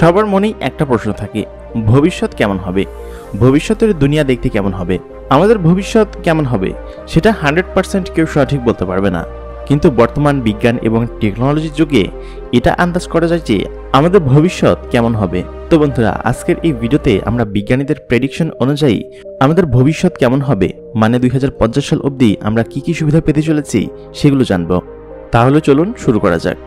সবার মনেই একটা প্রশ্ন থাকে, ভবিষ্যৎ কেমন হবে, ভবিষ্যতের দুনিয়া দেখতে কেমন হবে। আমাদের ভবিষ্যৎ কেমন হবে সেটা 100% কেউ সঠিক বলতে পারবে না, কিন্তু বর্তমান বিজ্ঞান এবং টেকনোলজির যুগে এটা আন্দাজ করা যায় যে আমাদের ভবিষ্যৎ কেমন হবে। তো বন্ধুরা, আজকের এই ভিডিওতে আমরা বিজ্ঞানীদের প্রেডিকশন অনুযায়ী আমাদের ভবিষ্যৎ কেমন হবে, মানে 2050 সাল অবধি আমরা কি কি সুবিধা পেতে চলেছি সেগুলো জানব। তাহলে চলুন শুরু করা যাক।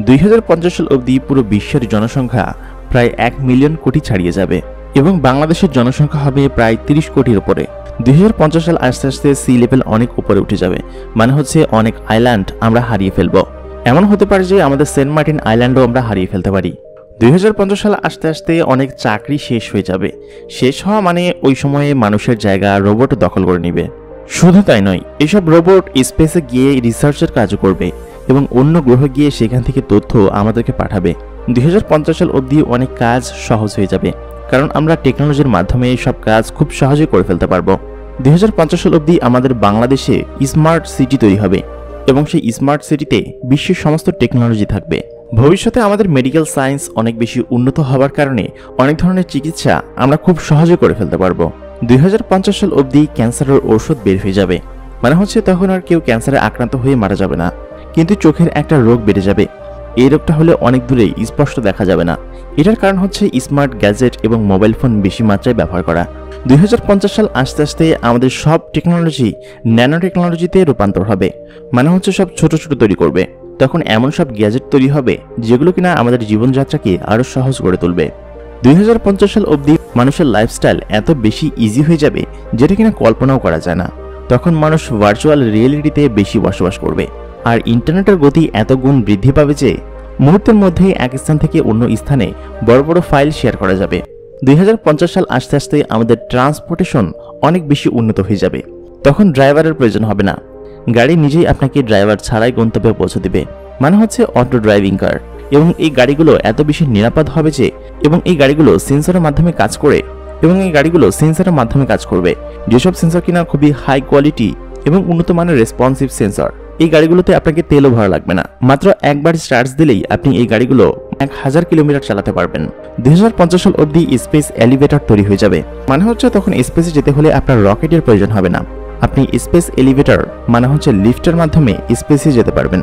2050 সাল অবধি পুরো বিশ্বের জনসংখ্যা প্রায় 1 মিলিয়ন কোটি ছাড়িয়ে যাবে এবং বাংলাদেশের জনসংখ্যা হবে প্রায় 30 কোটির উপরে। 2050 সাল আস্তে আস্তে সি লেভেল অনেক উপরে উঠে যাবে, মানে হচ্ছে অনেক আইল্যান্ড আমরা হারিয়ে ফেলব। এমন হতে পারে যে আমাদের সেন্ট মার্টিন আইল্যান্ডও আমরা হারিয়ে ফেলতে পারি। 2050 সাল আস্তে আস্তে অনেক চাকরি শেষ হয়ে যাবে। শেষ হওয়া মানে ওই সময়ে মানুষের জায়গা রোবট দখল করে নেবে। শুধু তাই নয়, এসব রোবট স্পেসে গিয়ে রিসার্চের কাজও করবে এবং অন্য গ্রহে গিয়ে সেখান থেকে তথ্য আমাদেরকে পাঠাবে। 2050 সাল অবধি অনেক কাজ সহজ হয়ে যাবে, কারণ আমরা টেকনোলজির মাধ্যমে সব কাজ খুব সহজে করে ফেলতে পারবো। 2050 সাল অবধি আমাদের বাংলাদেশে স্মার্ট সিটি তৈরি হবে এবং সেই স্মার্ট সিটিতে বিশ্বের সমস্ত টেকনোলজি থাকবে। ভবিষ্যতে আমাদের মেডিকেল সায়েন্স অনেক বেশি উন্নত হওয়ার কারণে অনেক ধরনের চিকিৎসা আমরা খুব সহজে করে ফেলতে পারবো। 2050 সাল অবধি ক্যান্সারের ঔষধ বের হয়ে যাবে, মানে হচ্ছে তখন আর কেউ ক্যান্সারে আক্রান্ত হয়ে মারা যাবে না, কিন্তু চোখের একটা রোগ বেড়ে যাবে। এই রোগটা হলে অনেক দূরে স্পষ্ট দেখা যাবে না। এটার কারণ হচ্ছে স্মার্ট গ্যাজেট এবং মোবাইল ফোন বেশি মাত্রায় ব্যবহার করা। 2050 সাল আস্তে আস্তে আমাদের সব টেকনোলজি ন্যানো টেকনোলজিতে রূপান্তর হবে, মানে হচ্ছে সব ছোট ছোট তৈরি করবে। তখন এমন সব গ্যাজেট তৈরি হবে যেগুলো কিনা আমাদের জীবনযাত্রাকে আরো সহজ করে তুলবে। 2050 সাল অবধি মানুষের লাইফস্টাইল এত বেশি ইজি হয়ে যাবে যেটা কিনা কল্পনাও করা যায় না। তখন মানুষ ভার্চুয়াল রিয়েলিটিতে বেশি বসবাস করবে, আর ইন্টারনেটের গতি এত গুণ বৃদ্ধি পাবে যে মুহূর্তের মধ্যেই এক স্থান থেকে অন্য স্থানে বড় বড় ফাইল শেয়ার করা যাবে। 2050 সাল আস্তে আস্তে আমাদের ট্রান্সপোর্টেশন অনেক বেশি উন্নত হয়ে যাবে। তখন ড্রাইভারের প্রয়োজন হবে না, গাড়ি নিজেই আপনাকে ড্রাইভার ছাড়াই গন্তব্যে পৌঁছে দেবে, মানে হচ্ছে অটো ড্রাইভিং কার। এবং এই গাড়িগুলো এত বেশি নিরাপদ হবে যে এই গাড়িগুলো সেন্সরের মাধ্যমে কাজ করবে, যেসব সেন্সর কিনা খুবই হাই কোয়ালিটি এবং উন্নত মানের রেসপন্সিভ সেন্সর। এই গাড়িগুলোতে আপনাকে তেলও ভরা লাগবে না, মাত্র একবার চার্জ দিলেই আপনি এই গাড়িগুলো 1000 কিলোমিটার চালাতে পারবেন। 2050 সাল অবধি স্পেস এলিভেটর তৈরি হয়ে যাবে, মানে হচ্ছে তখন স্পেসে যেতে হলে আপনার রকেটের প্রয়োজন হবে না। আপনি স্পেস এলিভেটর মানে হচ্ছে লিফটের মাধ্যমে স্পেসে যেতে পারবেন।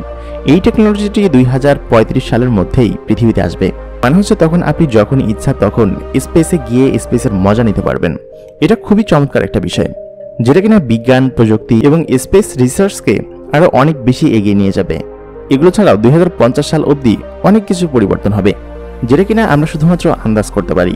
এই টেকনোলজিটি 2035 সালের মধ্যেই পৃথিবীতে আসবে, মানে হচ্ছে তখন আপনি যখন ইচ্ছা তখন স্পেসে গিয়ে স্পেসের মজা নিতে পারবেন। এটা খুবই চমৎকার একটা বিষয়, যেটা কিনা বিজ্ঞান, প্রযুক্তি এবং স্পেস রিসার্চকে আরো অনেক বেশি এগিয়ে নিয়ে যাবে। এগুলো ছাড়াও 2050 সাল অবধি অনেক কিছু পরিবর্তন হবে, যেটা কিনা আমরা শুধুমাত্র আন্দাজ করতে পারি।